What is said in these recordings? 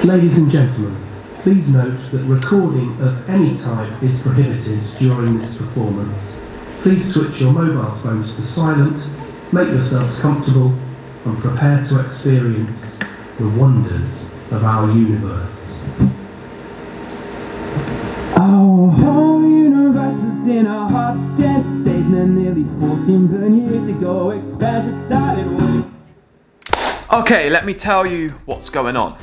Ladies and gentlemen, please note that recording of any type is prohibited during this performance. Please switch your mobile phones to silent, make yourselves comfortable, and prepare to experience the wonders of our universe. Our whole universe was in a hot, dead state, and nearly 14 billion years ago, expansion started with... Okay, let me tell you what's going on.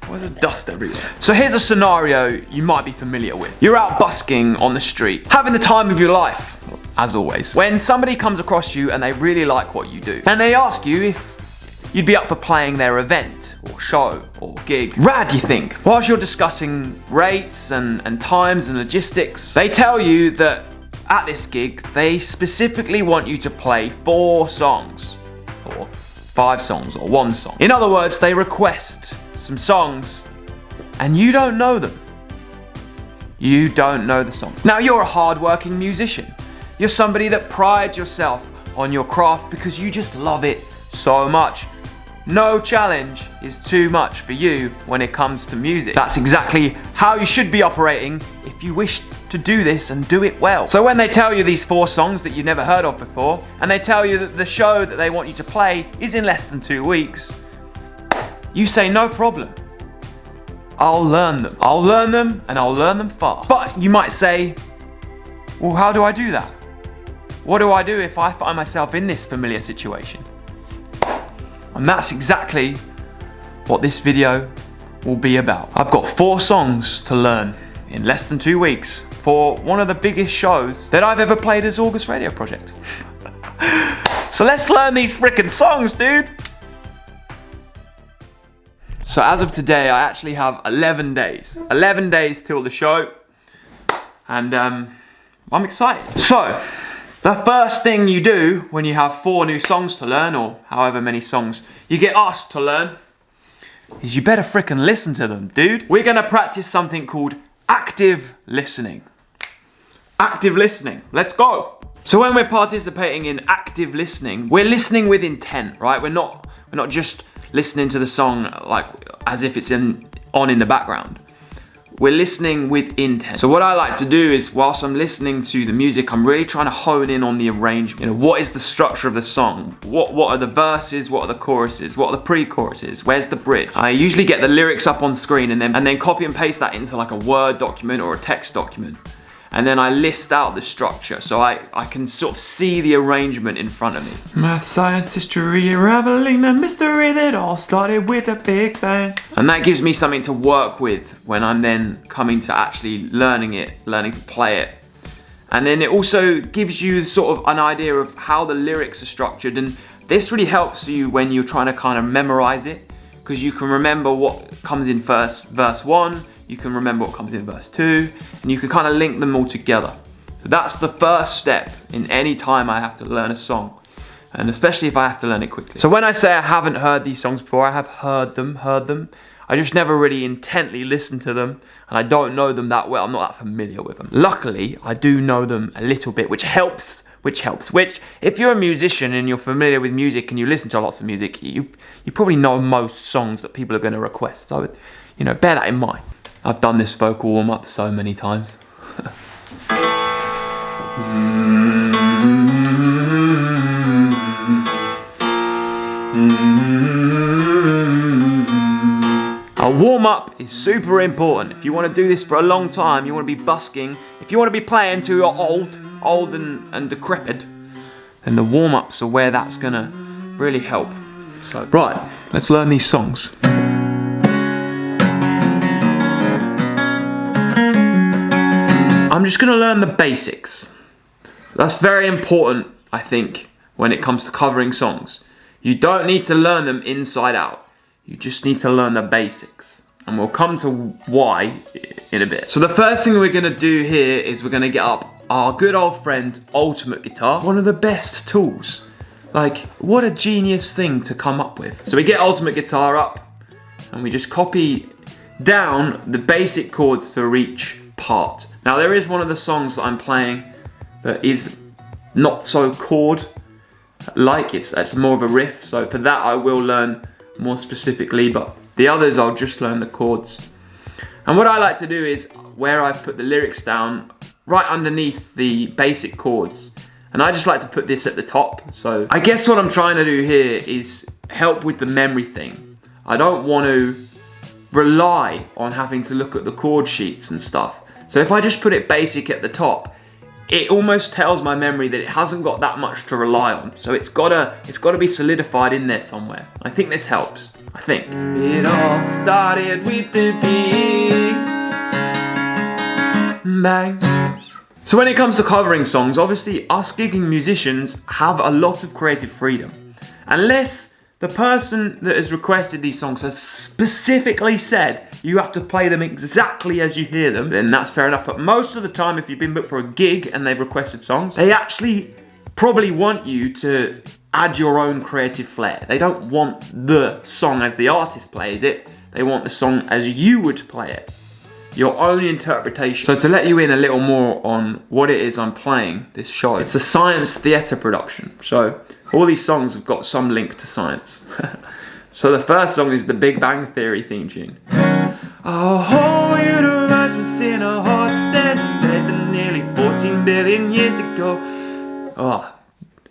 Where's the dust everywhere? So here's a scenario you might be familiar with. You're out busking on the street, having the time of your life, as always, when somebody comes across you and they really like what you do. And they ask you if you'd be up for playing their event, or show, or gig. Rad, you think? Whilst you're discussing rates and times and logistics, they tell you that at this gig, they specifically want you to play 4 songs, or 5 songs, or 1 song. In other words, they request some songs, and you don't know them. You don't know the song. Now, you're a hard-working musician. You're somebody that prides yourself on your craft because you just love it so much. No challenge is too much for you when it comes to music. That's exactly how you should be operating if you wish to do this and do it well. So when they tell you these 4 songs that you've never heard of before, and they tell you that the show that they want you to play is in less than 2 weeks, you say, no problem. I'll learn them. I'll learn them, and I'll learn them fast. But you might say, well, how do I do that? What do I do if I find myself in this familiar situation? And that's exactly what this video will be about. I've got 4 songs to learn in less than 2 weeks for one of the biggest shows that I've ever played as August Radio Project. So let's learn these freaking songs, dude. So as of today, I actually have 11 days. 11 days till the show. And I'm excited. So, the first thing you do when you have 4 new songs to learn, or however many songs you get asked to learn, is you better frickin' listen to them, dude. We're gonna practice something called active listening. Active listening, let's go. So when we're participating in active listening, we're listening with intent, right? We're not just listening to the song like as if it's on in the background. We're listening with intent. So what I like to do is, whilst I'm listening to the music, I'm really trying to hone in on the arrangement. You know, what is the structure of the song? What are the verses? What are the choruses? What are the pre-choruses? Where's the bridge? I usually get the lyrics up on screen and then copy and paste that into like a Word document or a text document. And then I list out the structure so I can sort of see the arrangement in front of me. Math, science, history, unraveling the mystery that all started with a big bang. And that gives me something to work with when I'm then coming to actually learning to play it. And then it also gives you sort of an idea of how the lyrics are structured, and this really helps you when you're trying to kind of memorize it, because you can remember what comes in verse 1, you can remember what comes in verse 2, and you can kind of link them all together. So that's the first step in any time I have to learn a song, and especially if I have to learn it quickly. So when I say I haven't heard these songs before, I have heard them. I just never really intently listened to them, and I don't know them that well. I'm not that familiar with them. Luckily, I do know them a little bit, which helps. Which if you're a musician and you're familiar with music and you listen to lots of music, you probably know most songs that people are going to request. So, you know, bear that in mind. I've done this vocal warm-up so many times. A warm-up is super important. If you want to do this for a long time, you want to be busking, if you want to be playing till you're old and decrepit, then the warm-ups are where that's gonna really help. So, right, let's learn these songs. I'm just gonna learn the basics. That's very important, I think, when it comes to covering songs. You don't need to learn them inside out. You just need to learn the basics. And we'll come to why in a bit. So the first thing we're gonna do here is we're gonna get up our good old friend Ultimate Guitar. One of the best tools. Like, what a genius thing to come up with. So we get Ultimate Guitar up and we just copy down the basic chords to each part. Now there is one of the songs that I'm playing that is not so chord-like, it's more of a riff, so for that I will learn more specifically, but The others I'll just learn the chords. And what I like to do is, where I've put the lyrics down, right underneath the basic chords. And I just like to put this at the top. So I guess what I'm trying to do here is help with the memory thing. I don't want to rely on having to look at the chord sheets and stuff. So if I just put it basic at the top, it almost tells my memory that it hasn't got that much to rely on. So it's gotta be solidified in there somewhere. I think this helps. I think. It all started with the big bang. So when it comes to covering songs, obviously us gigging musicians have a lot of creative freedom. Unless the person that has requested these songs has specifically said you have to play them exactly as you hear them, then that's fair enough. But most of the time, if you've been booked for a gig and they've requested songs, they actually probably want you to add your own creative flair. They don't want the song as the artist plays it, they want the song as you would play it. Your own interpretation. So to let you in a little more on what it is I'm playing this show, it's a science theatre production. So all these songs have got some link to science. So the first song is the Big Bang Theory theme tune. Our whole universe was in a hot dead state nearly 14 billion years ago. Oh,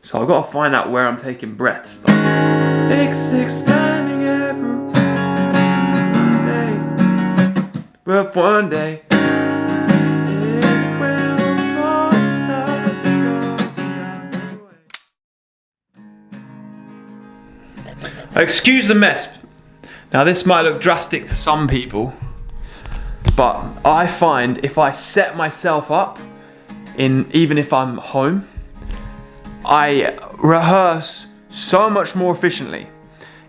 so I've got to find out where I'm taking breaths. It's expanding every day, but one day it will all start to go the way. Excuse the mess. Now this might look drastic to some people, but I find if I set myself up, even if I'm home, I rehearse so much more efficiently.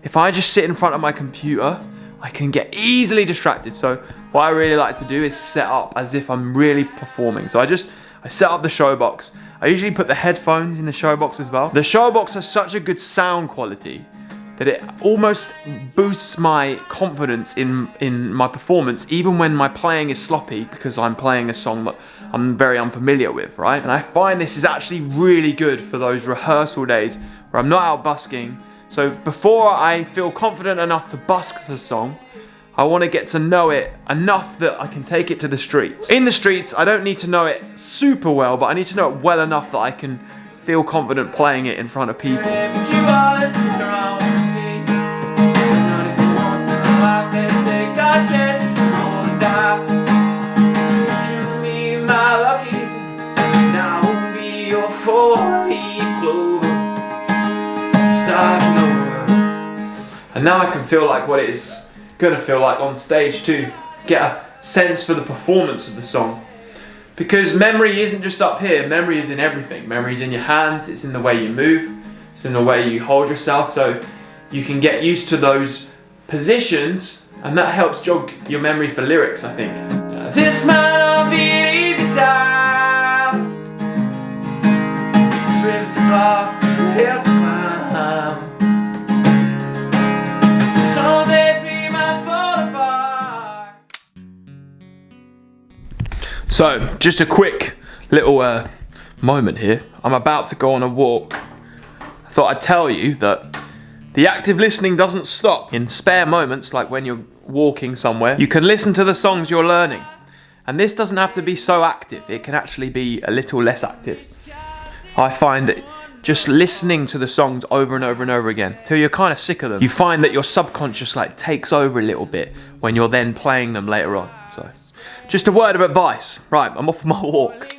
If I just sit in front of my computer, I can get easily distracted. So what I really like to do is set up as if I'm really performing. So I set up the showbox. I usually put the headphones in the showbox as well. The showbox has such a good sound quality that it almost boosts my confidence in my performance, even when my playing is sloppy, because I'm playing a song that I'm very unfamiliar with, right? And I find this is actually really good for those rehearsal days where I'm not out busking. So before I feel confident enough to busk the song, I want to get to know it enough that I can take it to the streets. In the streets, I don't need to know it super well, but I need to know it well enough that I can feel confident playing it in front of people. And now I can feel like what it is gonna feel like on stage too. Get a sense for the performance of the song. Because memory isn't just up here, memory is in everything. Memory is in your hands, it's in the way you move, it's in the way you hold yourself, so you can get used to those positions, and that helps jog your memory for lyrics, I think. This might not be an easy time. Trims the glass, hills to climb. Some days we might fall apart. So, just a quick little moment here. I'm about to go on a walk. I thought I'd tell you that the active listening doesn't stop. In spare moments, like when you're walking somewhere, you can listen to the songs you're learning. And this doesn't have to be so active. It can actually be a little less active. I find that just listening to the songs over and over and over again till you're kind of sick of them, you find that your subconscious takes over a little bit when you're then playing them later on. So, just a word of advice. Right, I'm off for my walk.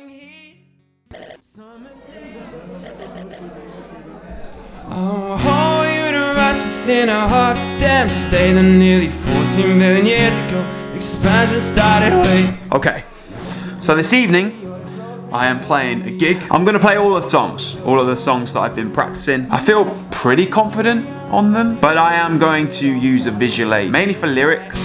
Our whole universe was in a hot damn state nearly 14 million years ago. Expansion started way. Okay, so this evening I am playing a gig. I'm going to play all of the songs that I've been practicing. I feel pretty confident on them, but I am going to use a visual aid, mainly for lyrics.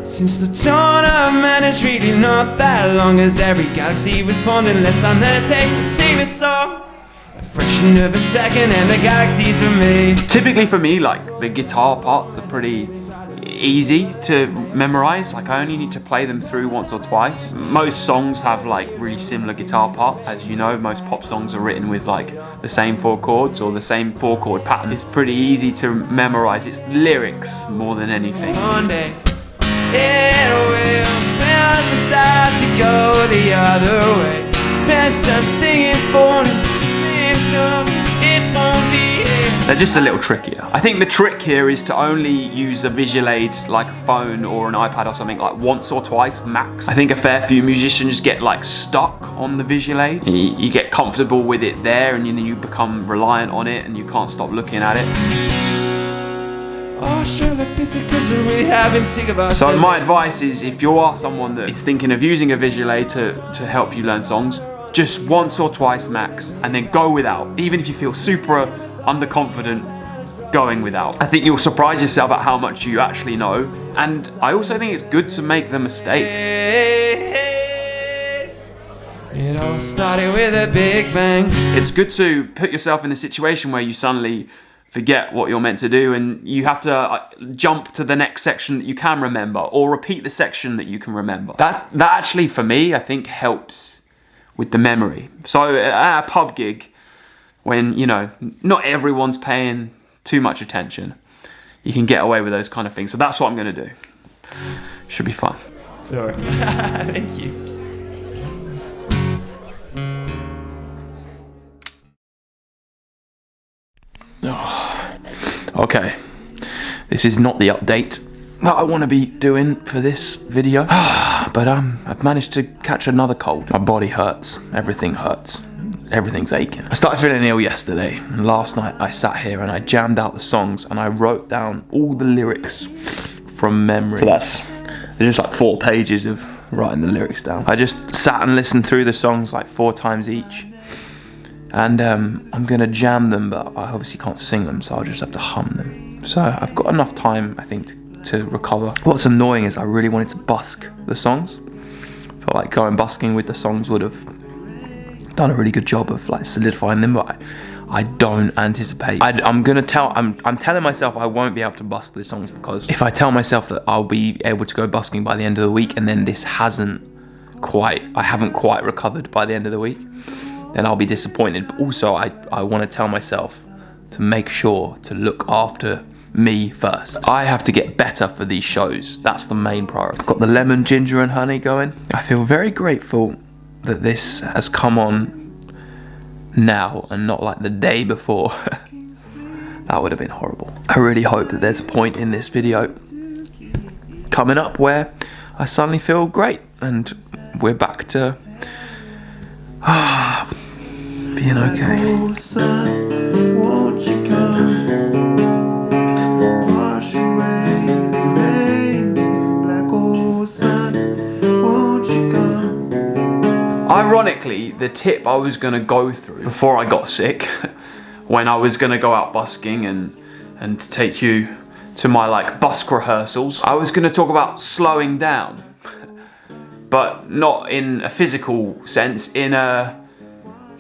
Since the dawn of man, it's really not that long, as every galaxy was formed in less time than it takes to sing this song. A fraction of a second and the galaxies were made. Typically for me, the guitar parts are pretty easy to memorize. Like I only need to play them through once or twice. Most songs have like really similar guitar parts. As you know, most pop songs are written with like the same 4 chords or the same 4 chord pattern. It's pretty easy to memorize. It's lyrics more than anything. One day it will start to go the other way. And something is born and it won't be. They're just a little trickier. I think the trick here is to only use a visual aid like a phone or an iPad or something like once or twice max. I think a fair few musicians get like stuck on the visual aid. You get comfortable with it there and you become reliant on it and you can't stop looking at it. So my advice is if you are someone that is thinking of using a visual aid to help you learn songs, just once or twice max and then go without. Even if you feel super underconfident going without. I think you'll surprise yourself at how much you actually know. And I also think it's good to make the mistakes. It all started with a big bang. It's good to put yourself in a situation where you suddenly forget what you're meant to do and you have to jump to the next section that you can remember or repeat the section that you can remember. That actually for me I think helps with the memory. So at a pub gig when you know not everyone's paying too much attention, you can get away with those kind of things. So that's what I'm going to do. Should be fun. Sorry. Thank you. Okay, this is not the update that I want to be doing for this video, but I've managed to catch another cold. My body hurts, everything hurts, everything's aching. I started feeling ill yesterday, and last night I sat here and I jammed out the songs and I wrote down all the lyrics from memory. So there's just like 4 pages of writing the lyrics down. I just sat and listened through the songs like 4 times each. And I'm gonna jam them, but I obviously can't sing them, so I'll just have to hum them. So I've got enough time, I think, to recover. What's annoying is I really wanted to busk the songs. I felt like going busking with the songs would have done a really good job of like solidifying them, but I don't anticipate. I'm telling myself I won't be able to busk the songs because if I tell myself that I'll be able to go busking by the end of the week and then I haven't quite recovered by the end of the week, then I'll be disappointed. But also I want to tell myself to make sure to look after me first. I have to get better for these shows. That's the main priority. I've got the lemon, ginger and honey going. I feel very grateful that this has come on now and not like the day before. That would have been horrible. I really hope that there's a point in this video coming up where I suddenly feel great and we're back to being okay. Oh, sun, won't you come? Wash away the rain. Black old sun, won't you come? Ironically, the tip I was gonna go through before I got sick, when I was gonna go out busking and take you to my like busk rehearsals, I was gonna talk about slowing down. But not in a physical sense, in a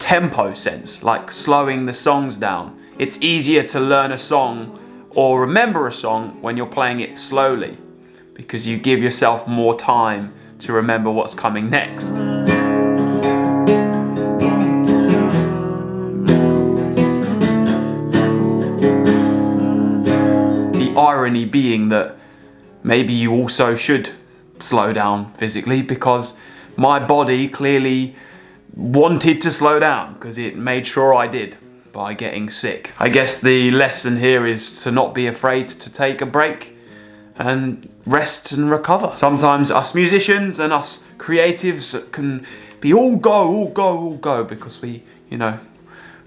tempo sense, like slowing the songs down. It's easier to learn a song or remember a song when you're playing it slowly because you give yourself more time to remember what's coming next. The irony being that maybe you also should slow down physically because my body clearly wanted to slow down because it made sure I did by getting sick. I guess the lesson here is to not be afraid to take a break and rest and recover. Sometimes us musicians and us creatives can be all go because we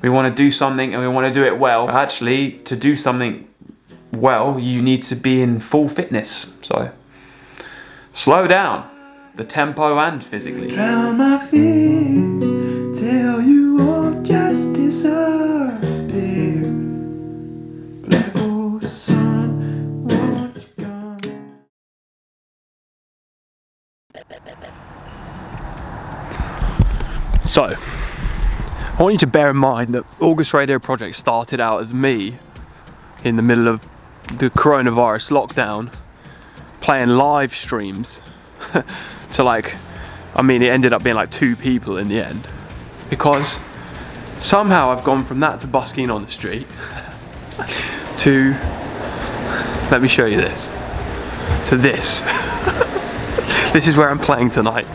want to do something and we want to do it well. Actually, to do something well, you need to be in full fitness. So slow down, the tempo and physically. Drown my fear, tell you all just disappear. Black old sun, won't you come? So, I want you to bear in mind that August Radio Project started out as me in the middle of the coronavirus lockdown, playing live streams to like, I mean, it ended up being like 2 people in the end, because somehow I've gone from that to busking on the street to, let me show you this, to this. This is where I'm playing tonight.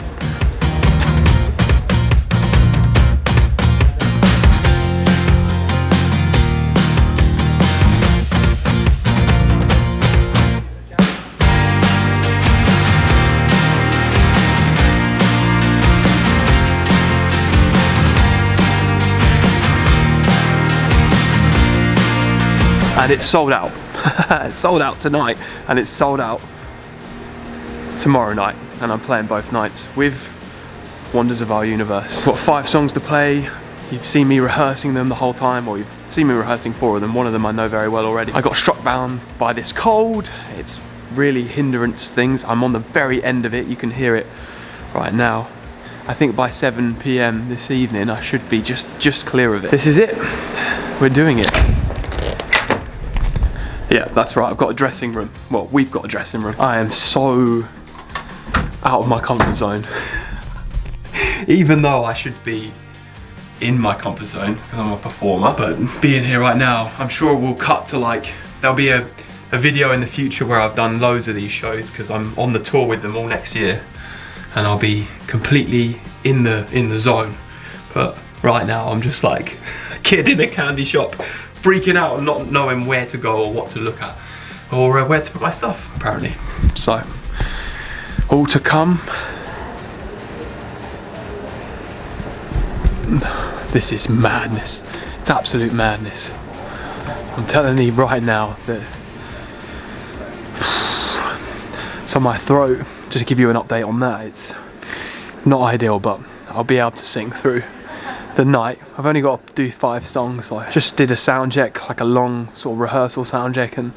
And it's sold out. It's sold out tonight, and it's sold out tomorrow night, and I'm playing both nights with Wonders of Our Universe. I've got 5 songs to play. You've seen me rehearsing them the whole time, or you've seen me rehearsing 4 of them. One of them I know very well already. I got struck down by this cold. It's really hindrance things. I'm on the very end of it. You can hear it right now. I think by 7 PM this evening I should be just clear of it. This is it. We're doing it. Yeah, that's right, I've got a dressing room. Well, we've got a dressing room. I am so out of my comfort zone. Even though I should be in my comfort zone because I'm a performer, but being here right now, I'm sure we'll cut to like, there'll be a video in the future where I've done loads of these shows because I'm on the tour with them all next year, and I'll be completely in the zone. But right now I'm just like a kid in a candy shop, freaking out and not knowing where to go or what to look at or where to put my stuff, apparently. So, all to come. This is madness. It's absolute madness. I'm telling you right now that so my throat, just to give you an update on that, it's not ideal, but I'll be able to sing through the night. I've only got to do 5 songs, so I just did a sound check, like a long sort of rehearsal sound check, and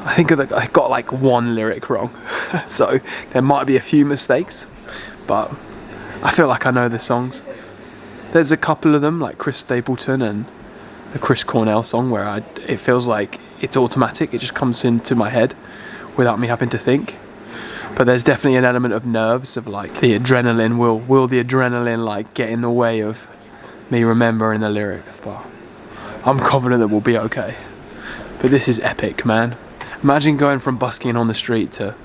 I think I got like 1 lyric wrong. So there might be a few mistakes, but I feel like I know the songs. There's a couple of them, like Chris Stapleton and the Chris Cornell song, where it feels like it's automatic, it just comes into my head without me having to think. But there's definitely an element of nerves, of like the adrenaline. Will the adrenaline like get in the way of me remembering the lyrics? But I'm confident that we'll be okay. But this is epic, man. Imagine going from busking on the street to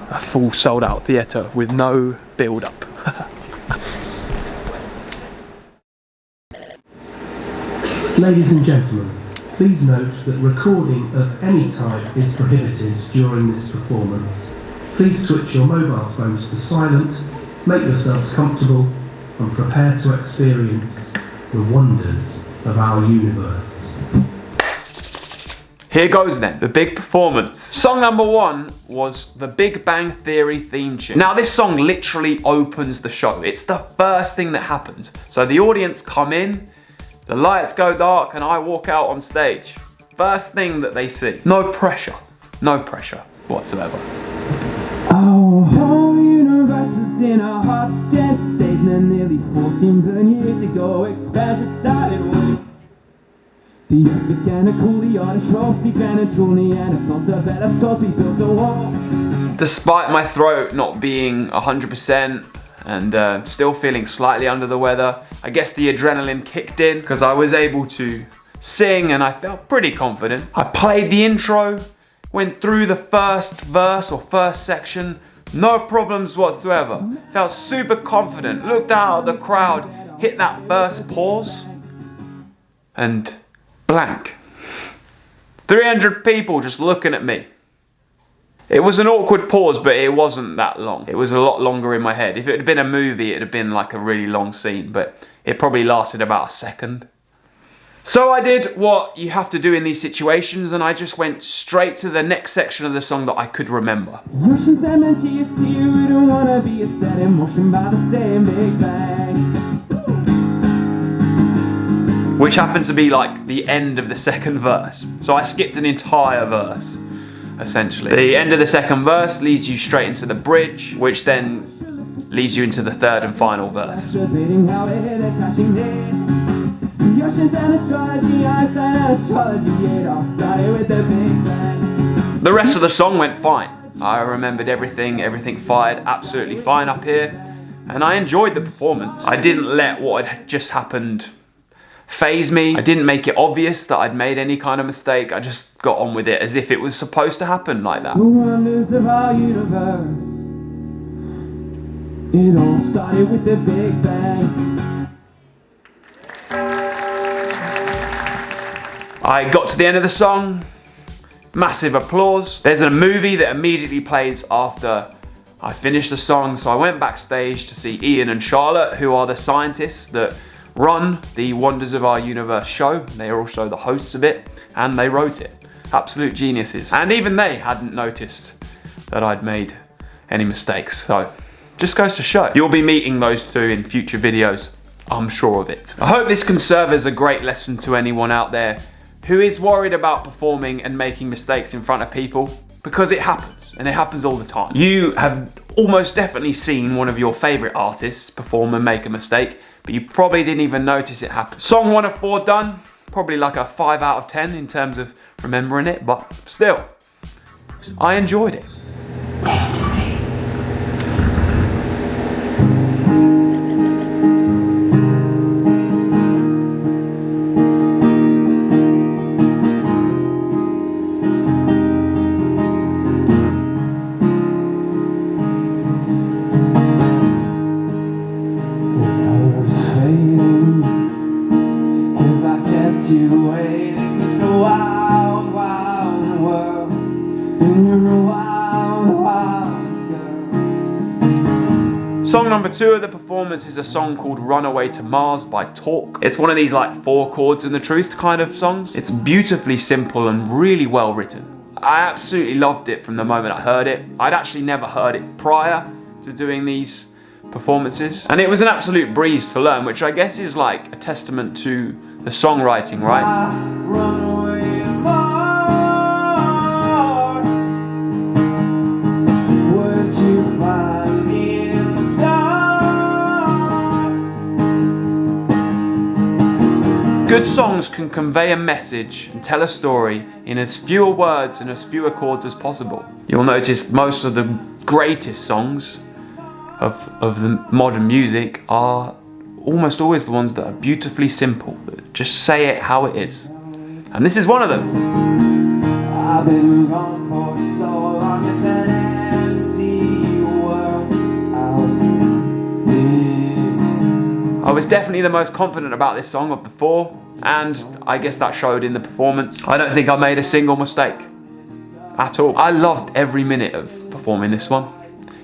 a full sold out theatre with no build up. Ladies and gentlemen, please note that recording of any type is prohibited during this performance. Please switch your mobile phones to silent, make yourselves comfortable, and prepare to experience the wonders of our universe. Here goes then, the big performance. Song number 1 was the Big Bang Theory theme tune. Now this song literally opens the show. It's the first thing that happens. So the audience come in, the lights go dark, and I walk out on stage. First thing that they see. No pressure whatsoever. Our whole universe was in a hot, dense state, and nearly 14 billion years ago, expansion started when the earth began to cool, the autotrophs began to drool, Neanderthals developed tools, we built a wall. Despite my throat not being 100% and still feeling slightly under the weather, I guess the adrenaline kicked in because I was able to sing and I felt pretty confident. I played the intro, went through the first verse or first section, no problems whatsoever. Felt super confident, looked out at the crowd, hit that first pause, and blank. 300 people just looking at me. It was an awkward pause, but it wasn't that long. It was a lot longer in my head. If it had been a movie, it'd have been like a really long scene, but it probably lasted about a second. So I did what you have to do in these situations, and I just went straight to the next section of the song that I could remember. Oceans energy is here, we don't wanna be a set in motion by the same Big Bang. Which happened to be like the end of the second verse. So I skipped an entire verse, essentially. The end of the second verse leads you straight into the bridge, which then leads you into the third and final verse. The oceans and astrology, Einstein and astrology, it all started with the Big Bang. The rest of the song went fine. I remembered everything fired absolutely fine up here, and I enjoyed the performance. I didn't let what had just happened faze me. I didn't make it obvious that I'd made any kind of mistake. I just got on with it as if it was supposed to happen like that. The wonders of our universe. It all started with the Big Bang. I got to the end of the song, massive applause. There's a movie that immediately plays after I finished the song, so I went backstage to see Ian and Charlotte, who are the scientists that run the Wonders of Our Universe show. They are also the hosts of it, and they wrote it. Absolute geniuses. And even they hadn't noticed that I'd made any mistakes, so just goes to show. You'll be meeting those two in future videos, I'm sure of it. I hope this can serve as a great lesson to anyone out there who is worried about performing and making mistakes in front of people, because it happens, and it happens all the time. You have almost definitely seen one of your favorite artists perform and make a mistake, but you probably didn't even notice it happened. Song 1 of 4 done, probably like a 5 out of 10 in terms of remembering it, but still, I enjoyed it. Destiny. You waiting, it's a wild, wild world, and you're a wild, wild girl. Song number 2 of the performance is a song called Runaway to Mars by Talk. It's one of these like 4 chords and the truth kind of songs. It's beautifully simple and really well written. I absolutely loved it from the moment I heard it. I'd actually never heard it prior to doing these performances, and it was an absolute breeze to learn, which I guess is like a testament to the songwriting, right? Run away to Mars. Would you find me in the dark? Good songs can convey a message and tell a story in as fewer words and as fewer chords as possible. You'll notice most of the greatest songs of the modern music are almost always the ones that are beautifully simple, that just say it how it is. And this is one of them. I've been gone for so long, it's an empty world out there. I was definitely the most confident about this song of the 4, and I guess that showed in the performance. I don't think I made a single mistake at all. I loved every minute of performing this one.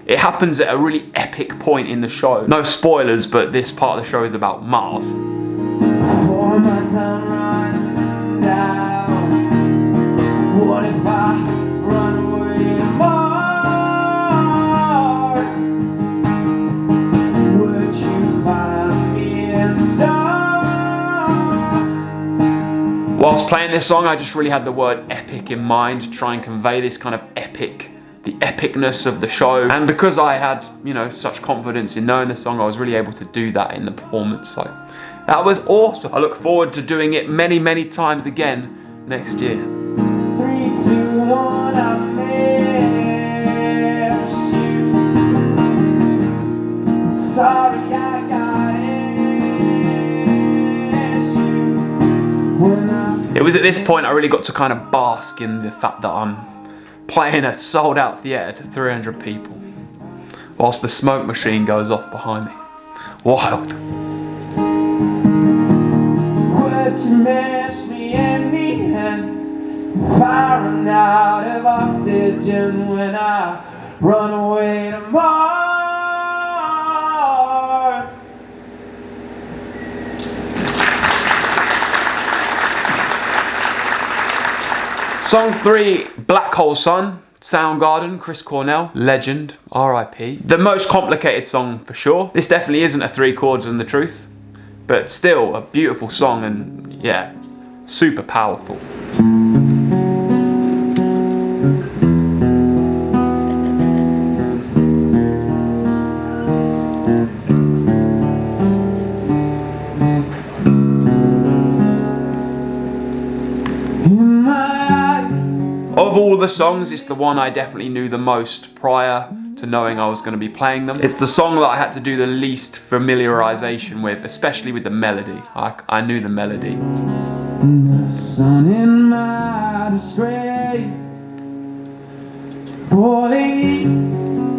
It happens at a really epic point in the show. No spoilers, but this part of the show is about Mars. For my time running down, what if I run away to Mars? Would you find me in the dark? Whilst playing this song, I just really had the word epic in mind to try and convey this kind of the epicness of the show. And because I had, you know, such confidence in knowing the song, I was really able to do that in the performance. So that was awesome. I look forward to doing it many, many times again next year. 3, 2, 1, I miss you. Sorry, I got issues. It was at this point I really got to kind of bask in the fact that I'm playing a sold-out theatre to 300 people, whilst the smoke machine goes off behind me. Wild. Would you miss me in the end? If I run out of oxygen when I run away to Mars? Song 3, Black Hole Sun, Soundgarden, Chris Cornell, legend, R.I.P. The most complicated song for sure. This definitely isn't a 3 chords and the truth, but still a beautiful song and yeah, super powerful. Of all the songs, it's the one I definitely knew the most prior to knowing I was going to be playing them. It's the song that I had to do the least familiarization with, especially with the melody. I knew the melody. The sun in my distress,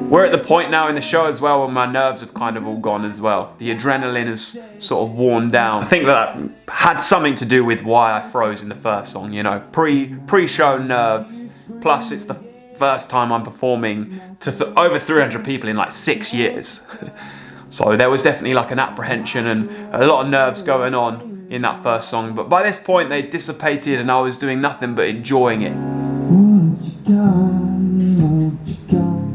we're at the point now in the show as well where my nerves have kind of all gone as well. The adrenaline has sort of worn down. I think that had something to do with why I froze in the first song, you know, pre-show nerves, plus it's the first time I'm performing to over 300 people in like 6 years. So there was definitely like an apprehension and a lot of nerves going on in that first song, but by this point they dissipated and I was doing nothing but enjoying it. won't you come?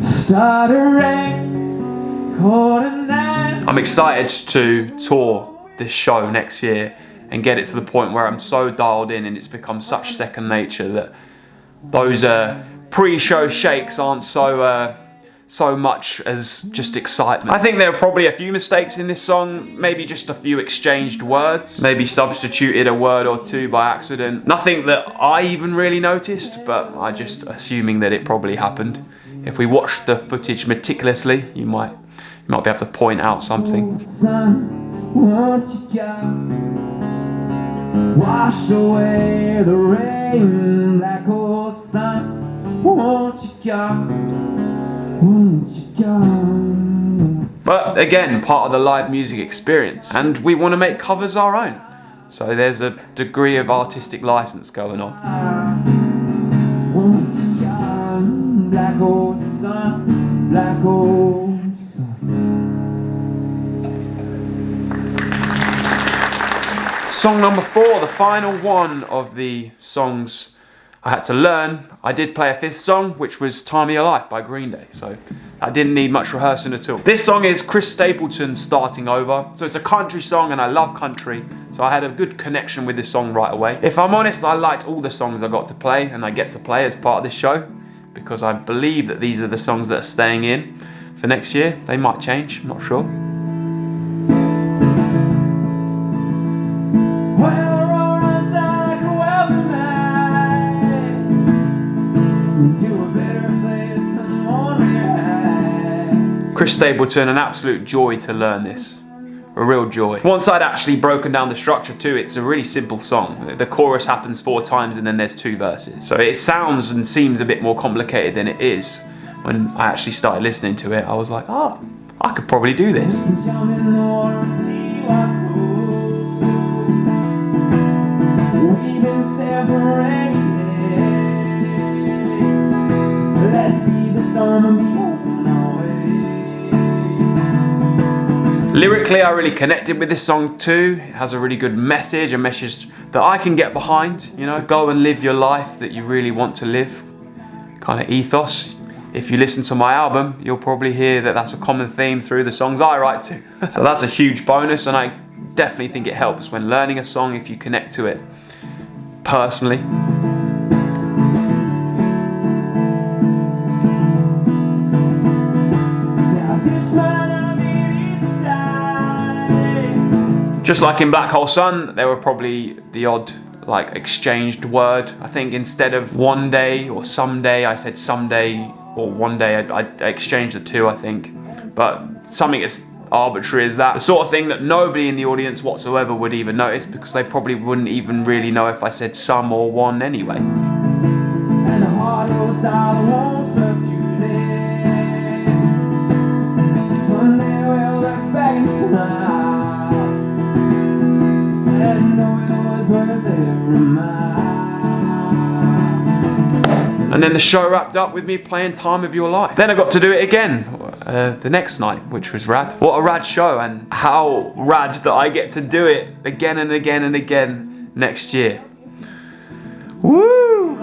Start a rain, call a night. I'm excited to tour this show next year and get it to the point where I'm so dialed in and it's become such second nature that those pre-show shakes aren't so much as just excitement. I think there are probably a few mistakes in this song, maybe just a few exchanged words, maybe substituted a word or two by accident. Nothing that I even really noticed, but I just assuming that it probably happened. If we watch the footage meticulously, you might be able to point out something. Sun, won't you come? Wash away the rain, black old sun. Won't you come? Won't you come? But again, part of the live music experience, and we want to make covers our own. So there's a degree of artistic license going on. Won't you come? Black old sun, black old sun. Song number 4, the final one of the songs I had to learn. I did play a 5th song, which was Time of Your Life by Green Day, so I didn't need much rehearsing at all. This song is Chris Stapleton, Starting Over. So it's a country song and I love country, so I had a good connection with this song right away. If I'm honest, I liked all the songs I got to play and I get to play as part of this show because I believe that these are the songs that are staying in for next year. They might change, I'm not sure. Chris Stapleton, an absolute joy to learn this. A real joy. Once I'd actually broken down the structure too, it's a really simple song. The chorus happens 4 times and then there's 2 verses. So it sounds and seems a bit more complicated than it is. When I actually started listening to it, I was like, oh, I could probably do this. We've been separated. Let's be the storm and be on our way. Lyrically, I really connected with this song too. It has a really good message, a message that I can get behind. You know, go and live your life that you really want to live. Kind of ethos. If you listen to my album, you'll probably hear that that's a common theme through the songs I write to. So that's a huge bonus, and I definitely think it helps when learning a song if you connect to it personally. Just like in Black Hole Sun, there were probably the odd like exchanged word. I think instead of one day or someday, I said someday or one day. I exchanged the 2, I think. But something as arbitrary as that. The sort of thing that nobody in the audience whatsoever would even notice because they probably wouldn't even really know if I said some or one anyway. And the hard roads are the ones that you there. Someday we'll look back and smile. And then the show wrapped up with me playing Time of Your Life. Then I got to do it again the next night, which was rad. What a rad show, and how rad that I get to do it again and again and again next year. Woo!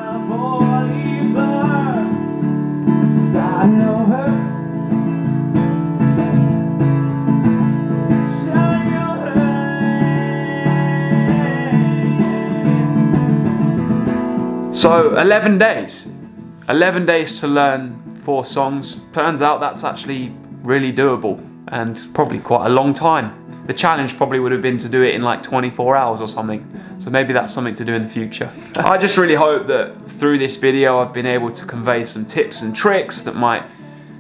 So 11 days. 11 days to learn 4 songs. Turns out that's actually really doable. and probably quite a long time. The challenge probably would have been to do it in like 24 hours or something. So maybe that's something to do in the future. I just really hope that through this video I've been able to convey some tips and tricks that might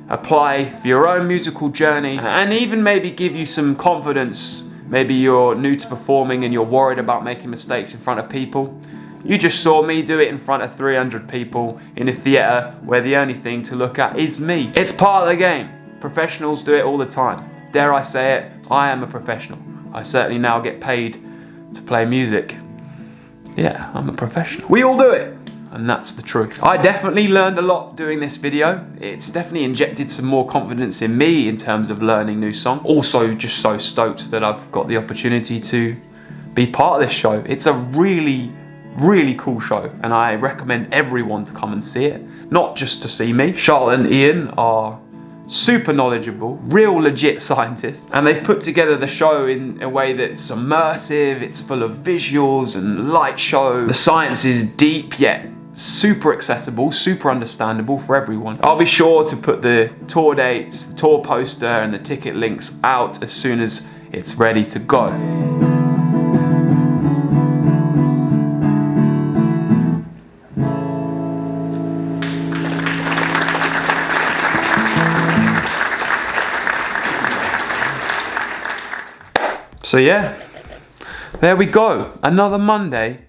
apply for your own musical journey, and even maybe give you some confidence. Maybe you're new to performing and you're worried about making mistakes in front of people. You just saw me do it in front of 300 people in a theatre where the only thing to look at is me. It's part of the game. Professionals do it all the time. Dare I say it, I am a professional. I certainly now get paid to play music. Yeah, I'm a professional. We all do it, and that's the truth. I definitely learned a lot doing this video. It's definitely injected some more confidence in me in terms of learning new songs. Also, just so stoked that I've got the opportunity to be part of this show. It's a really cool show, and I recommend everyone to come and see it. Not just to see me. Charlotte and Ian are super knowledgeable, real legit scientists, and they've put together the show in a way that's immersive, it's full of visuals and light show. The science is deep yet super accessible, super understandable for everyone. I'll be sure to put the tour dates, the tour poster and the ticket links out as soon as it's ready to go. So yeah, there we go. Another Monday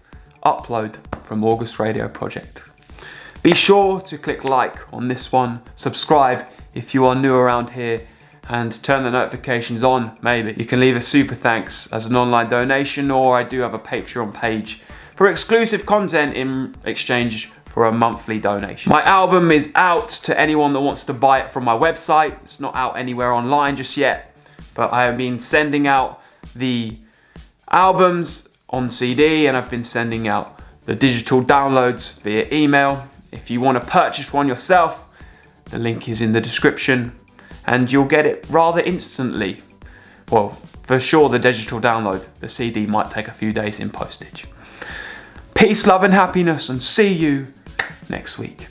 upload from August Radio Project. Be sure to click like on this one, subscribe if you are new around here, and turn the notifications on maybe. You can leave a super thanks as an online donation, or I do have a Patreon page for exclusive content in exchange for a monthly donation. My album is out to anyone that wants to buy it from my website. It's not out anywhere online just yet, but I have been sending out the albums on CD, and I've been sending out the digital downloads via email. If you want to purchase one yourself, the link is in the description, and you'll get it rather instantly. Well, for sure the digital download. The CD might take a few days in postage. Peace, love and happiness, and see you next week.